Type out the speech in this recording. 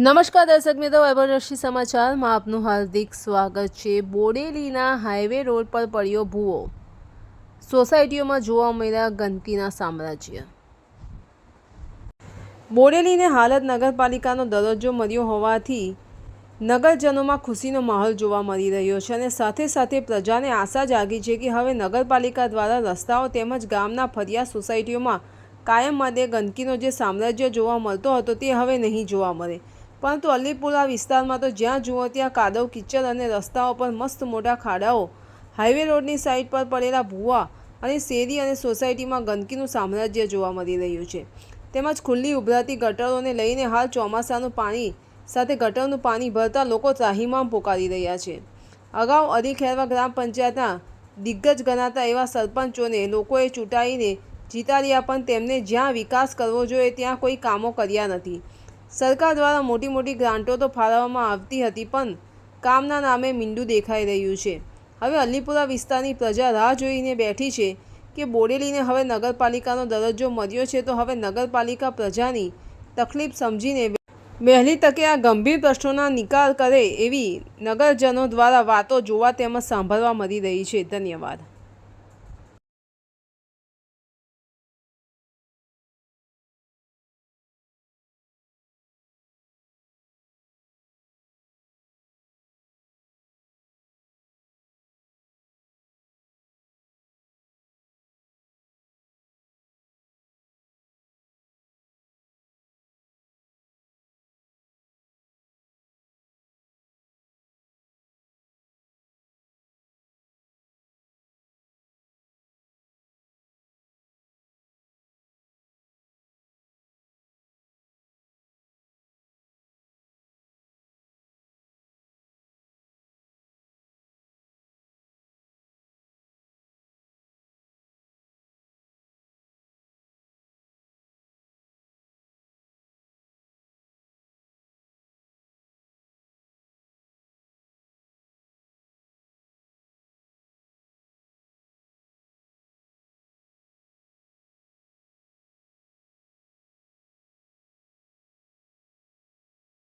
નમસ્કાર દર્શક મિત્રો, વૈભવદર્શી સમાચારમાં આપનું હાર્દિક સ્વાગત છે। બોડેલીના હાઈવે રોડ પર પડ્યો ભૂવો, સોસાયટીઓમાં જોવા મળ્યા ગંદકીના સામ્રાજ્ય। બોડેલીને હાલત નગરપાલિકાનો દરજ્જો મળ્યો હોવાથી નગરજનોમાં ખુશીનો માહોલ જોવા મળી રહ્યો છે અને સાથે સાથે પ્રજાને આશા જાગી છે કે હવે નગરપાલિકા દ્વારા રસ્તાઓ તેમજ ગામના ફરિયાદ સોસાયટીઓમાં કાયમ માટે ગંદકીનો જે સામ્રાજ્ય જોવા મળતો હતો તે હવે નહીં જોવા મળે। પરંતુ અલીપુરા વિસ્તારમાં તો જ્યાં જુઓ ત્યાં કાદવ કીચડ અને રસ્તાઓ પર મસ્ત મોટા ખાડાઓ, હાઈવે રોડની સાઈડ પર પડેલા ભૂવા અને શેરી અને સોસાયટીમાં ગંદકીનું સામ્રાજ્ય જોવા મળી રહ્યું છે। તેમજ ખુલ્લી ઉભરાતી ગટરોને લઈને હાલ ચોમાસાનું પાણી સાથે ગટરનું પાણી ભરતા લોકો ત્રાહિમામ પોકારી રહ્યા છે। અગાઉ અરીખેરવા ગ્રામ પંચાયતના દિગ્ગજ ગણાતા એવા સરપંચોને લોકોએ ચૂંટાઈને જીતાડ્યા, પણ તેમને જ્યાં વિકાસ કરવો જોઈએ ત્યાં કોઈ કામો કર્યા નથી। સરકાર દ્વારા મોટી મોટી ગ્રાન્ટો તો ફાળવવામાં આવતી હતી, પણ કામના નામે મીંડું દેખાઈ રહ્યું છે। હવે અલીપુરા વિસ્તારની પ્રજા રાહ જોઈને બેઠી છે કે બોડેલીને હવે નગરપાલિકાનો દરજ્જો મળ્યો છે તો હવે નગરપાલિકા પ્રજાની તકલીફ સમજીને વહેલી તકે આ ગંભીર પ્રશ્નોના નિકાલ કરે એવી નગરજનો દ્વારા વાતો જોવા તેમજ સાંભળવા મળી રહી છે। ધન્યવાદ।